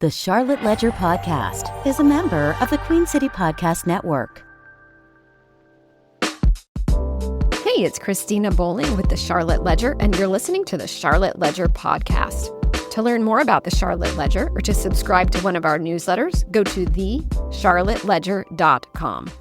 The Charlotte Ledger Podcast is a member of the Queen City Podcast Network. Hey, it's Cristina Bolling with the Charlotte Ledger, and you're listening to the Charlotte Ledger Podcast. To learn more about the Charlotte Ledger or to subscribe to one of our newsletters, go to thecharlotteledger.com.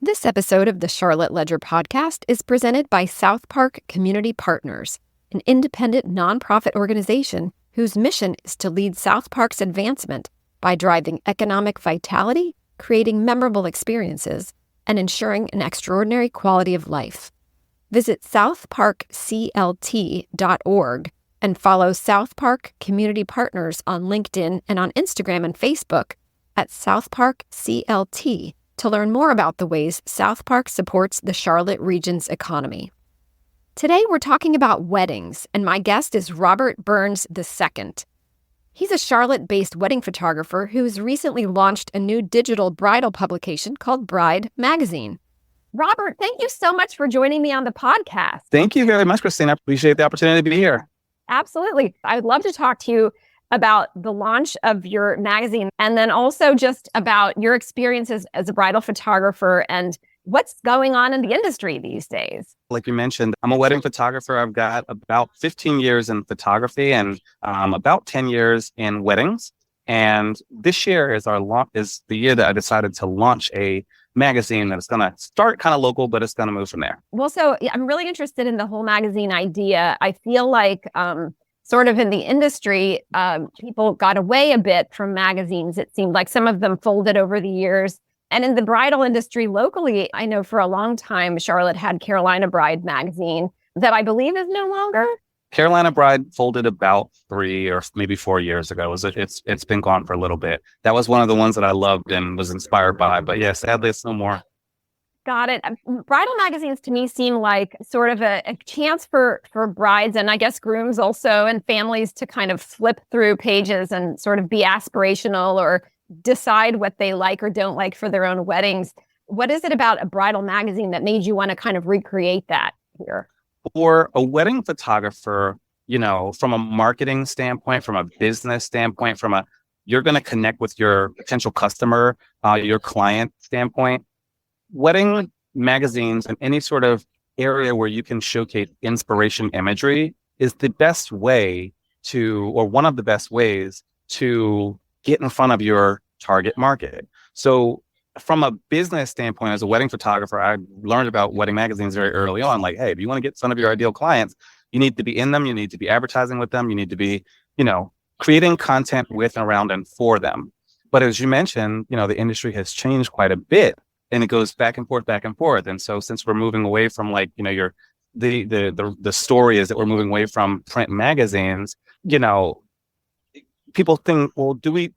This episode of the Charlotte Ledger Podcast is presented by South Park Community Partners, an independent nonprofit organization whose mission is to lead South Park's advancement by driving economic vitality, creating memorable experiences, and ensuring an extraordinary quality of life. Visit southparkclt.org and follow South Park Community Partners on LinkedIn and on Instagram and Facebook at South Park CLT to learn more about the ways South Park supports the Charlotte region's economy. Today, we're talking about weddings, and my guest is Robert Burns II. He's a Charlotte-based wedding photographer who's recently launched a new digital bridal publication called Bride Magazine. Robert, thank you so much for joining me on the podcast. Thank you very much, Cristina. I appreciate the opportunity to be here. Absolutely. I would love to talk to you about the launch of your magazine and then also just about your experiences as a bridal photographer and what's going on in the industry these days. Like you mentioned, I'm a wedding photographer. I've got about 15 years in photography and about 10 years in weddings. And this year is is the year that I decided to launch a magazine that is going to start kind of local, but it's going to move from there. Well, so I'm really interested in the whole magazine idea. I feel like sort of in the industry, people got away a bit from magazines. It seemed like some of them folded over the years. And in the bridal industry locally, I know for a long time, Charlotte had Carolina Bride magazine that I believe is no longer. Carolina Bride folded about 3 or maybe 4 years ago. It's been gone for a little bit. That was one of the ones that I loved and was inspired by. But yeah, sadly, it's no more. Got it. Bridal magazines to me seem like sort of a chance for brides and I guess grooms also and families to kind of flip through pages and sort of be aspirational or decide what they like or don't like for their own weddings. What is it about a bridal magazine that made you want to kind of recreate that here? For a wedding photographer, from a marketing standpoint, from a business standpoint, you're going to connect with your potential customer, your client standpoint. Wedding magazines and any sort of area where you can showcase inspiration imagery is the best way or one of the best ways to get in front of your target market. So from a business standpoint, as a wedding photographer, I learned about wedding magazines very early on. Like, hey, if you want to get in front of your ideal clients, you need to be in them. You need to be advertising with them. You need to be, creating content with, around, and for them. But as you mentioned, the industry has changed quite a bit and it goes back and forth, back and forth. And so since we're moving away from the story is that we're moving away from print magazines, people think, well, do we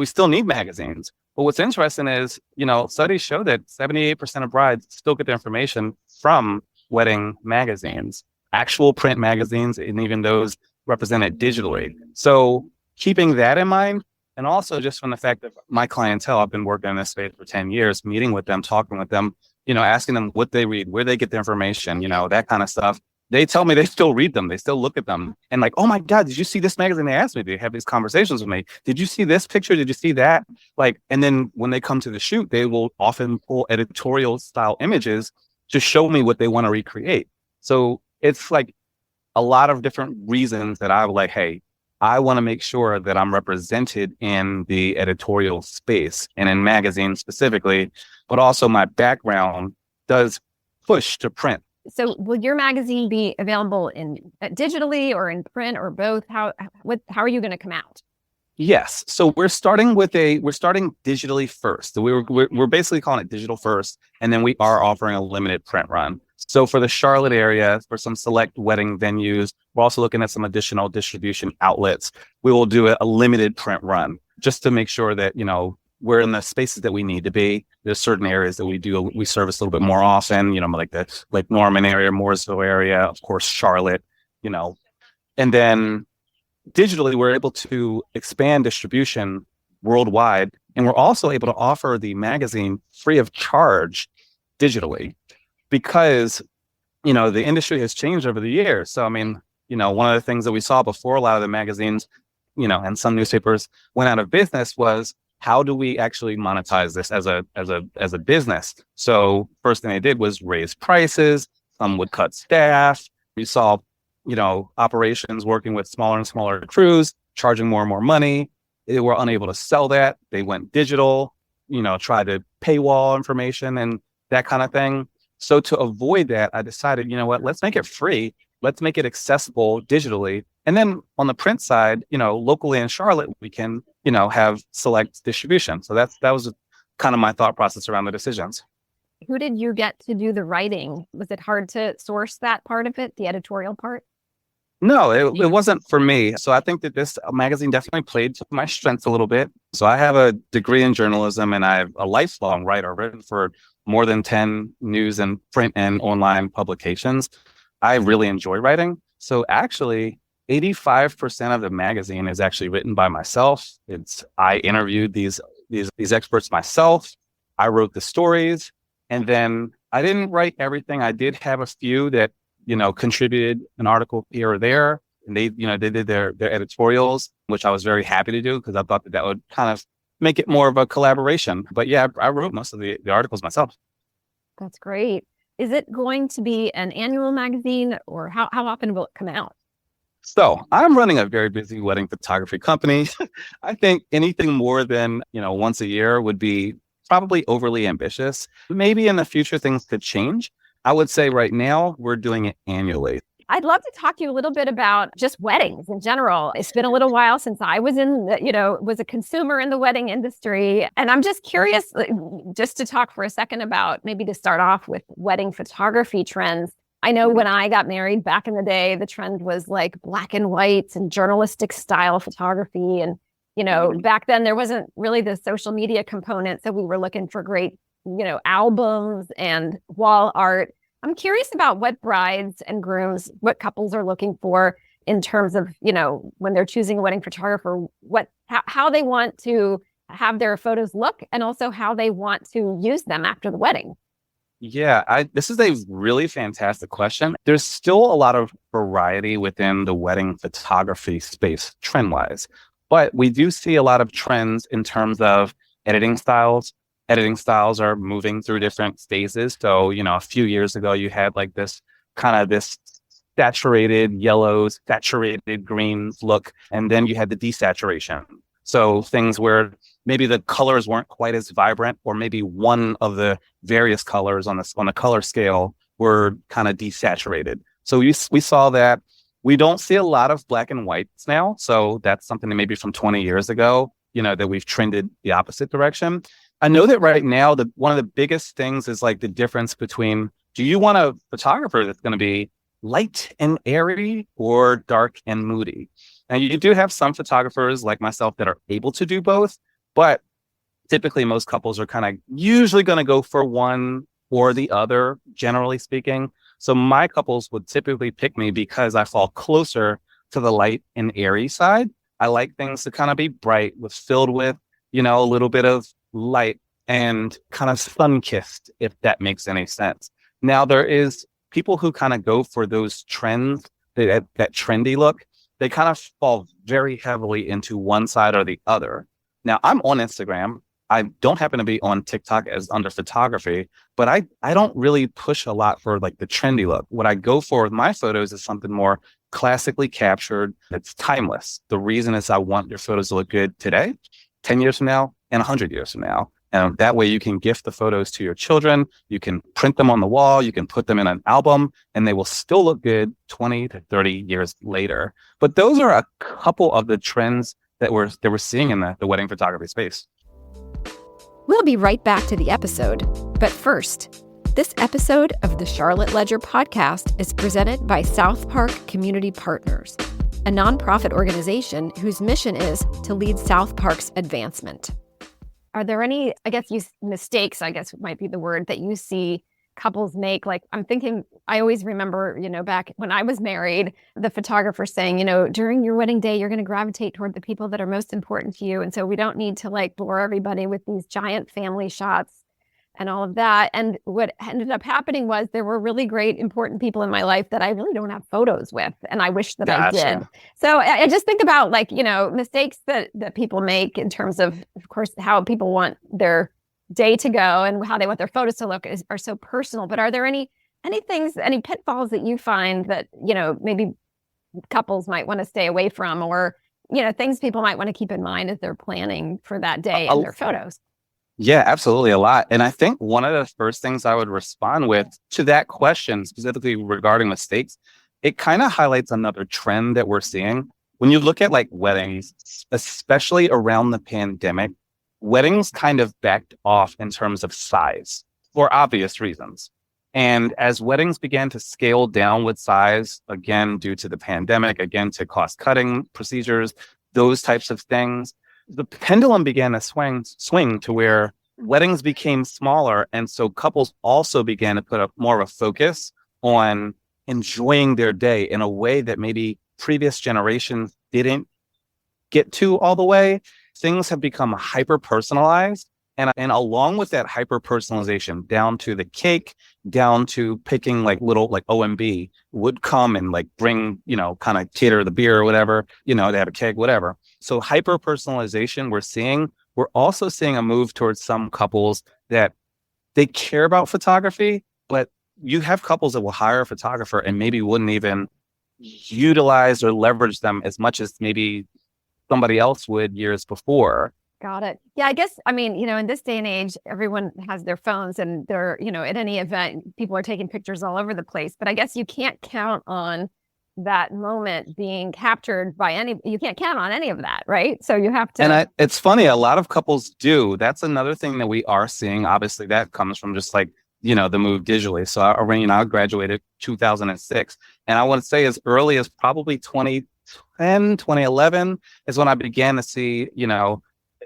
still need magazines? Well, what's interesting is, studies show that 78% of brides still get their information from wedding magazines, actual print magazines, and even those represented digitally. So keeping that in mind, and also just from the fact that my clientele, I've been working in this space for 10 years, meeting with them, talking with them, asking them what they read, where they get their information, that kind of stuff. They tell me they still read them. They still look at them and like, oh my God, did you see this magazine? They asked me, they have these conversations with me. Did you see this picture? Did you see that? And then when they come to the shoot, they will often pull editorial style images to show me what they want to recreate. So it's like a lot of different reasons that I'm like, hey, I want to make sure that I'm represented in the editorial space and in magazines specifically, but also my background does push to print. So will your magazine be available digitally or in print or both? How are you going to come out? Yes. So we're starting digitally first. So we're basically calling it digital first. And then we are offering a limited print run. So for the Charlotte area, for some select wedding venues, we're also looking at some additional distribution outlets. We will do a limited print run just to make sure that, we're in the spaces that we need to be. There's certain areas that we service a little bit more often, like the Lake Norman area, Mooresville area, of course, Charlotte, and then digitally, we're able to expand distribution worldwide. And we're also able to offer the magazine free of charge digitally because, the industry has changed over the years. So, one of the things that we saw before, a lot of the magazines and some newspapers went out of business was, how do we actually monetize this as a business? So first thing they did was raise prices. Some would cut staff. We saw, operations working with smaller and smaller crews, charging more and more money. They were unable to sell that. They went digital, tried to paywall information and that kind of thing. So to avoid that, I decided, you know what, let's make it free. Let's make it accessible digitally. And then on the print side, locally in Charlotte, we can, have select distribution. So that was kind of my thought process around the decisions. Who did you get to do the writing? Was it hard to source that part of it, the editorial part? No, it wasn't for me. So I think that this magazine definitely played to my strengths a little bit. So I have a degree in journalism and I'm a lifelong writer, written for more than 10 news and print and online publications. I really enjoy writing. So actually, 85% of the magazine is actually written by myself. I interviewed these experts myself. I wrote the stories, and then I didn't write everything. I did have a few that, contributed an article here or there, and they did their editorials, which I was very happy to do because I thought that would kind of make it more of a collaboration. But yeah, I wrote most of the articles myself. That's great. Is it going to be an annual magazine, or how often will it come out? So I'm running a very busy wedding photography company. I think anything more than, once a year would be probably overly ambitious. Maybe in the future, things could change. I would say right now we're doing it annually. I'd love to talk to you a little bit about just weddings in general. It's been a little while since I was was a consumer in the wedding industry. And I'm just curious, just to talk for a second about, maybe to start off with, wedding photography trends. I know when I got married back in the day, the trend was like black and white and journalistic style photography. And, back then there wasn't really the social media component. So we were looking for great, albums and wall art. I'm curious about what brides and grooms, what couples are looking for in terms of, when they're choosing a wedding photographer, how they want to have their photos look, and also how they want to use them after the wedding. Yeah, this is a really fantastic question. There's still a lot of variety within the wedding photography space trend-wise, but we do see a lot of trends in terms of editing styles. Editing styles are moving through different phases. So, a few years ago, you had like this saturated yellows, saturated greens look, and then you had the desaturation. So things where maybe the colors weren't quite as vibrant, or maybe one of the various colors on the color scale were kind of desaturated. So we saw that. We don't see a lot of black and whites now. So that's something that maybe from 20 years ago, that we've trended the opposite direction. I know that right now, one of the biggest things is like the difference between, do you want a photographer that's going to be light and airy or dark and moody? And you do have some photographers like myself that are able to do both, but typically most couples are kind of usually going to go for one or the other, generally speaking. So my couples would typically pick me because I fall closer to the light and airy side. I like things to kind of be bright, filled with, a little bit of light and kind of sun-kissed, if that makes any sense. Now, there is people who kind of go for those trends, that trendy look. They kind of fall very heavily into one side or the other. Now, I'm on Instagram. I don't happen to be on TikTok as under photography, but I don't really push a lot for like the trendy look. What I go for with my photos is something more classically captured that's timeless. The reason is I want your photos to look good today, 10 years from now, and 100 years from now. And that way you can gift the photos to your children. You can print them on the wall. You can put them in an album, and they will still look good 20 to 30 years later. But those are a couple of the trends that we're seeing in the wedding photography space. We'll be right back to the episode. But first, this episode of the Charlotte Ledger podcast is presented by South Park Community Partners, a nonprofit organization whose mission is to lead South Park's advancement. Are there any, mistakes, might be the word, that you see couples make? Like, I'm thinking, I always remember, back when I was married, the photographer saying, during your wedding day, you're going to gravitate toward the people that are most important to you. And so we don't need to like bore everybody with these giant family shots. and all of that. And what ended up happening was there were really great, important people in my life that I really don't have photos with. And I wish that I did. So I just think about like, mistakes that people make in terms of course, how people want their day to go and how they want their photos to look are so personal. But are there any things, any pitfalls that you find that, maybe couples might want to stay away from, or, things people might want to keep in mind as they're planning for that day and their photos? Yeah, absolutely. A lot. And I think one of the first things I would respond with to that question, specifically regarding mistakes, it kind of highlights another trend that we're seeing. When you look at like weddings, especially around the pandemic, weddings kind of backed off in terms of size for obvious reasons. And as weddings began to scale down with size, again, due to the pandemic, again, to cost cutting procedures, those types of things, the pendulum began to swing to where weddings became smaller. And so couples also began to put up more of a focus on enjoying their day in a way that maybe previous generations didn't get to all the way. Things have become hyper personalized. And along with that hyper personalization, down to the cake, down to picking like little like OMB would come and like bring, kind of cater the beer or whatever, they have a keg, whatever. So hyper personalization we're also seeing a move towards some couples that they care about photography, but you have couples that will hire a photographer and maybe wouldn't even utilize or leverage them as much as maybe somebody else would years before. Got it. Yeah, I guess, in this day and age, everyone has their phones and they're, at any event, people are taking pictures all over the place. But I guess you can't count on that moment being captured you can't count on any of that, right? So you have to. And it's funny, a lot of couples do. That's another thing that we are seeing. Obviously, that comes from just like, the move digitally. So I graduated 2006. And I want to say as early as probably 2010, 2011 is when I began to see,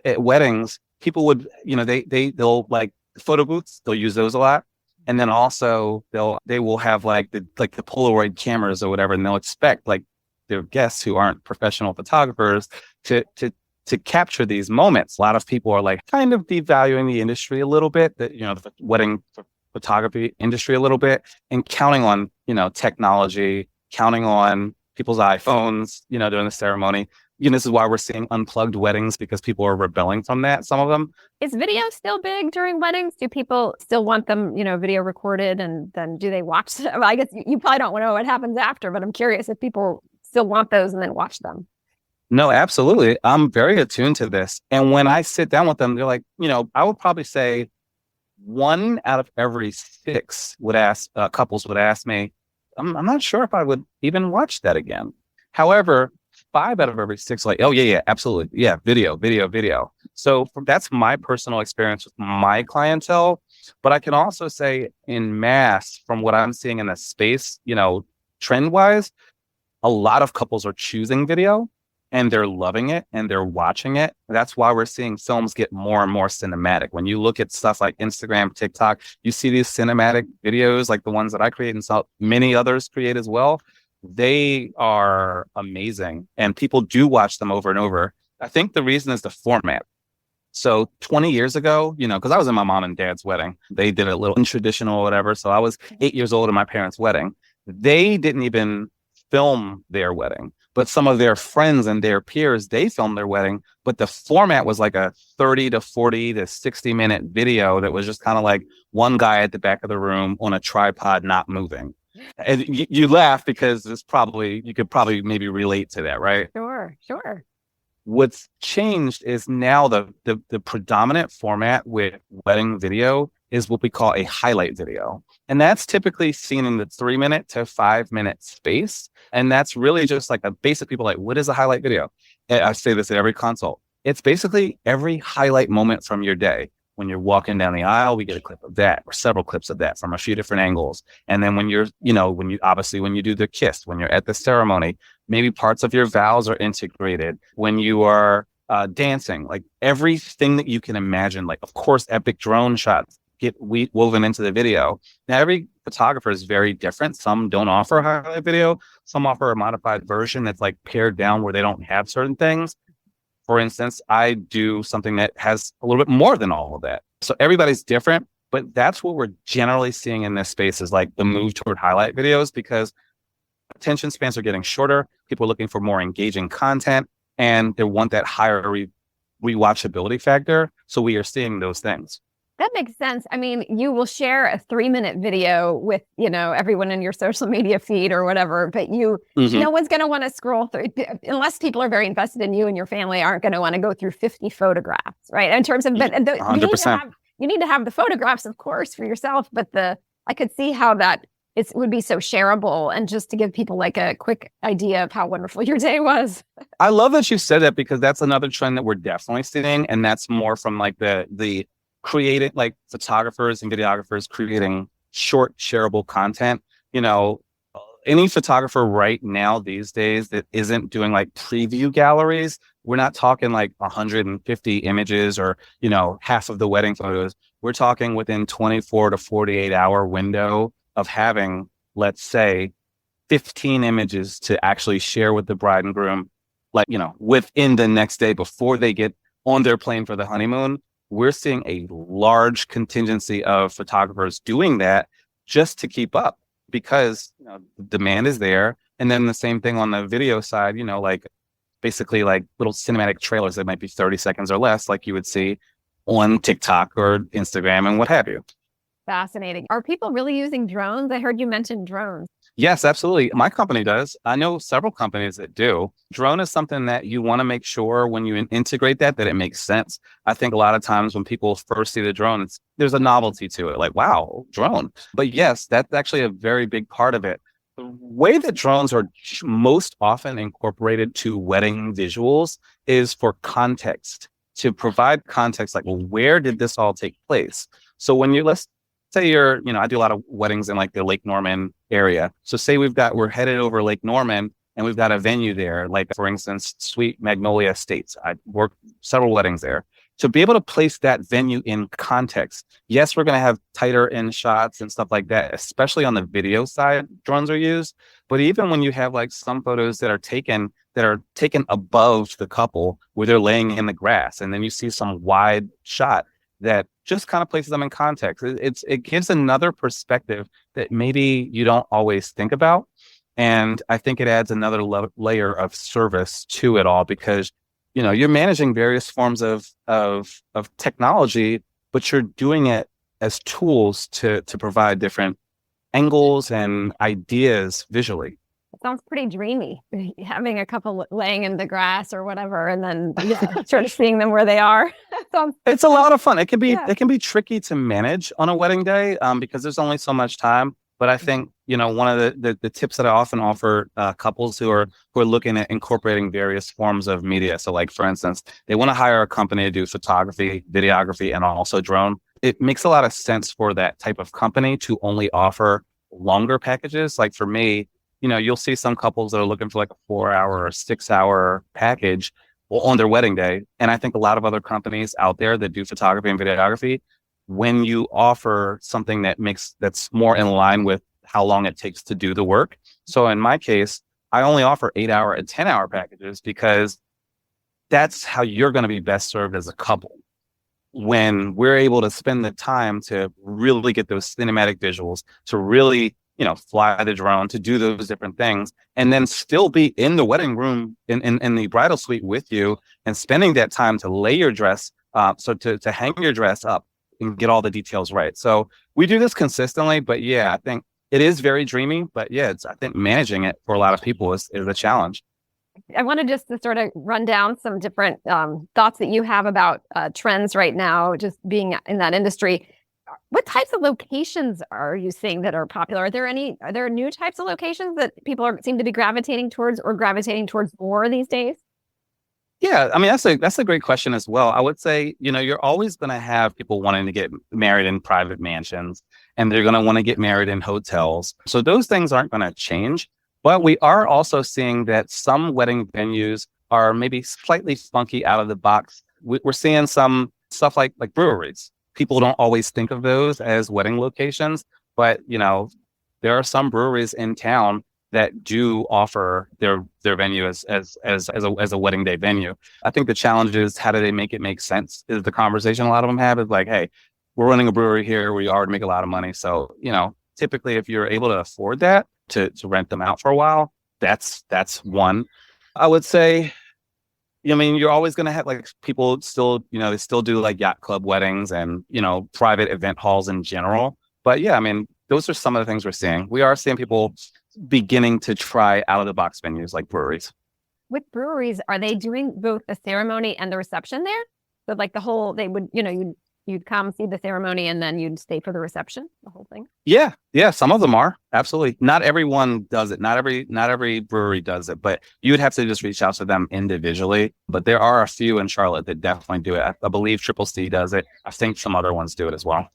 at weddings, people would, they'll like photo booths, they'll use those a lot. And then also they will have like the Polaroid cameras or whatever, and they'll expect like their guests who aren't professional photographers to capture these moments. A lot of people are like kind of devaluing the industry a little bit, the wedding photography industry a little bit, and counting on, technology, counting on people's iPhones, during the ceremony. This is why we're seeing unplugged weddings, because people are rebelling from that, some of them. Is video still big during weddings? Do people still want them, video recorded, and then do they watch them? I guess you probably don't know what happens after, but I'm curious if people still want those and then watch them. No, absolutely. I'm very attuned to this. And when I sit down with them, they're like, I would probably say 1 out of every 6 couples would ask me, I'm not sure if I would even watch that again. However, 5 out of every 6 like, oh yeah, absolutely. Yeah. Video. So that's my personal experience with my clientele. But I can also say in mass, from what I'm seeing in the space, trend wise, a lot of couples are choosing video and they're loving it and they're watching it. That's why we're seeing films get more and more cinematic. When you look at stuff like Instagram, TikTok, you see these cinematic videos like the ones that I create and so many others create as well. They are amazing and people do watch them over and over. I think the reason is the format. So 20 years ago, because I was in my mom and dad's wedding, they did a little untraditional or whatever. So I was 8 years old at my parents' wedding. They didn't even film their wedding, but some of their friends and their peers, they filmed their wedding. But the format was like a 30 to 40 to 60 minute video that was just kind of like one guy at the back of the room on a tripod, not moving. And you laugh because you could probably maybe relate to that, right? Sure. What's changed is now the predominant format with wedding video is what we call a highlight video. And that's typically seen in the 3-minute to 5-minute space. And that's really just like a basic people like, what is a highlight video? And I say this at every consult. It's basically every highlight moment from your day. When you're walking down the aisle, we get a clip of that or several clips of that from a few different angles. And then when you do the kiss, when you're at the ceremony, maybe parts of your vows are integrated. When you are dancing, like everything that you can imagine, like of course, epic drone shots get woven into the video. Now, every photographer is very different. Some don't offer a highlight video. Some offer a modified version that's like pared down where they don't have certain things. For instance, I do something that has a little bit more than all of that. So everybody's different. But that's what we're generally seeing in this space is like the move toward highlight videos because attention spans are getting shorter. People are looking for more engaging content and they want that higher rewatchability factor. So we are seeing those things. That makes sense. I mean, you will share a 3-minute video with, everyone in your social media feed or whatever, but no one's going to want to scroll through unless people are very invested in you and your family aren't going to want to go through 50 photographs, right? In terms of, but 100%. You need to have the photographs, of course, for yourself, but I could see how that would be so shareable and just to give people like a quick idea of how wonderful your day was. I love that you said that because that's another trend that we're definitely seeing. And that's more from like the creating like photographers and videographers creating short shareable content. Any photographer right now these days that isn't doing like preview galleries, we're not talking like 150 images or, half of the wedding photos. We're talking within 24 to 48 hour window of having, let's say, 15 images to actually share with the bride and groom, like, within the next day before they get on their plane for the honeymoon. We're seeing a large contingency of photographers doing that just to keep up because the demand is there. And then the same thing on the video side, like basically like little cinematic trailers that might be 30 seconds or less, like you would see on TikTok or Instagram and what have you. Fascinating. Are people really using drones? I heard you mention drones. Yes, absolutely. My company does. I know several companies that do. Drone is something that you want to make sure when you integrate that it makes sense. I think a lot of times when people first see the drone, there's a novelty to it. Like, wow, drone. But yes, that's actually a very big part of it. The way that drones are most often incorporated to wedding visuals is for context, to provide context, like, well, where did this all take place? So when let's say I do a lot of weddings in like the Lake Norman area. So say we're headed over Lake Norman and we've got a venue there, like for instance, Sweet Magnolia Estates. I worked several weddings there. To be able to place that venue in context, yes, we're going to have tighter in shots and stuff like that, especially on the video side, drones are used. But even when you have like some photos that are taken above the couple where they're laying in the grass, and then you see some wide shot that just kind of places them in context. It gives another perspective that maybe you don't always think about. And I think it adds another layer of service to it all because, you're managing various forms of technology, but you're doing it as tools to provide different angles and ideas visually. It sounds pretty dreamy, having a couple laying in the grass or whatever, and then sort of seeing them where they are. It's a lot of fun. It can be tricky to manage on a wedding day because there's only so much time. But I think, one of the tips that I often offer couples who are looking at incorporating various forms of media. So like, for instance, they want to hire a company to do photography, videography, and also drone. It makes a lot of sense for that type of company to only offer longer packages. Like for me, you'll see some couples that are looking for like a 4-hour or 6-hour package on their wedding day. And I think a lot of other companies out there that do photography and videography, when you offer something that's more in line with how long it takes to do the work. So in my case, I only offer 8-hour and 10-hour packages because that's how you're going to be best served as a couple. When we're able to spend the time to really get those cinematic visuals, to really fly the drone, to do those different things, and then still be in the wedding room in the bridal suite with you and spending that time to lay your dress, so to hang your dress up and get all the details right. So we do this consistently, but yeah, I think it is very dreamy, but yeah, I think managing it for a lot of people is a challenge. I wanted just to sort of run down some different thoughts that you have about trends right now, just being in that industry. What types of locations are you seeing that are popular? Are there new types of locations that people seem to be gravitating towards more these days? Yeah, I mean, that's a great question as well. I would say, you're always going to have people wanting to get married in private mansions, and they're going to want to get married in hotels. So those things aren't going to change. But we are also seeing that some wedding venues are maybe slightly funky out of the box. We're seeing some stuff like breweries. People don't always think of those as wedding locations, but there are some breweries in town that do offer their venue as a wedding day venue. I think the challenge is, how do they make it make sense? Is the conversation a lot of them have is like, hey, we're running a brewery here. We already make a lot of money. So, typically if you're able to afford that to rent them out for a while, that's one. I would say, you're always going to have like people still, they still do like yacht club weddings and, private event halls in general. But yeah, those are some of the things we're seeing. We are seeing people beginning to try out of the box venues like breweries. With breweries, are they doing both the ceremony and the reception there? So like they would, you'd come see the ceremony and then you'd stay for the reception, the whole thing? Yeah. Some of them are. Absolutely. Not everyone does it. Not every brewery does it, but you would have to just reach out to them individually. But there are a few in Charlotte that definitely do it. I believe Triple C does it. I think some other ones do it as well.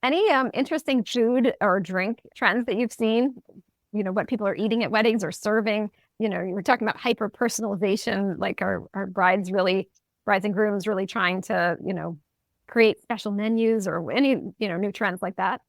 Any interesting food or drink trends that you've seen? What people are eating at weddings or serving? You were talking about hyper personalization, like our brides and grooms really trying to, create special menus or any, new trends like that.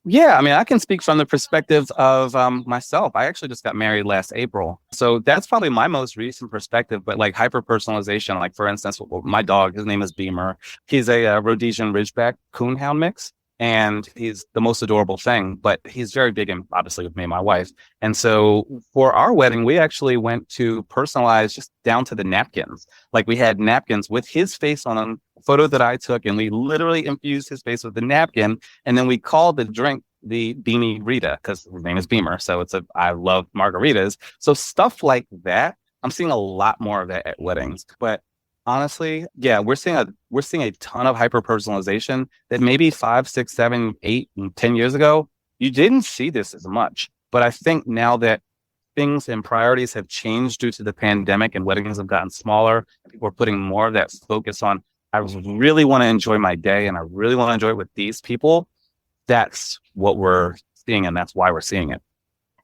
Yeah, I can speak from the perspective of myself. I actually just got married last April. So that's probably my most recent perspective, but like hyper personalization, like for instance, my dog, his name is Beamer. He's a Rhodesian Ridgeback Coonhound mix. And he's the most adorable thing, but he's very big and obviously with me and my wife. And so for our wedding, we actually went to personalize just down to the napkins. Like we had napkins with his face on them, a photo that I took, and we literally infused his face with the napkin. And then we called the drink the Beanie Rita because his name is Beamer. So I love margaritas. So stuff like that, I'm seeing a lot more of that at weddings. But honestly, yeah, we're seeing a ton of hyper personalization that maybe 5, 6, 7, 8, and 10 years ago, you didn't see this as much. But I think now that things and priorities have changed due to the pandemic and weddings have gotten smaller, people are putting more of that focus on, I really want to enjoy my day and I really want to enjoy it with these people. That's what we're seeing, and that's why we're seeing it.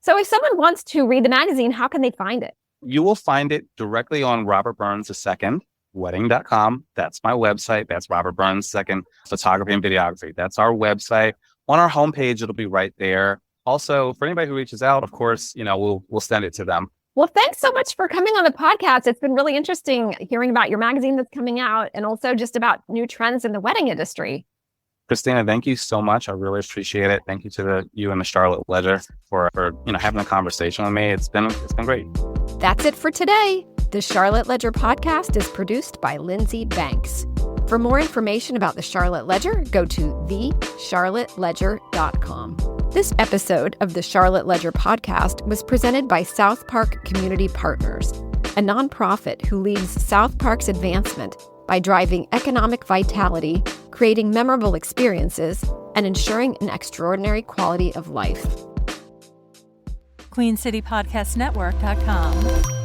So if someone wants to read the magazine, how can they find it? You will find it directly on Robert Burns II. Wedding.com. That's my website. That's Robert Burns II Photography and Videography. That's our website. On our homepage, it'll be right there. Also, for anybody who reaches out, of course, we'll send it to them. Well, thanks so much for coming on the podcast. It's been really interesting hearing about your magazine that's coming out and also just about new trends in the wedding industry. Cristina, thank you so much. I really appreciate it. Thank you to you and the Charlotte Ledger for having a conversation with me. It's been great. That's it for today. The Charlotte Ledger podcast is produced by Lindsey Banks. For more information about the Charlotte Ledger, go to thecharlotteledger.com. This episode of the Charlotte Ledger podcast was presented by South Park Community Partners, a nonprofit who leads South Park's advancement by driving economic vitality, creating memorable experiences, and ensuring an extraordinary quality of life. QueenCityPodcastNetwork.com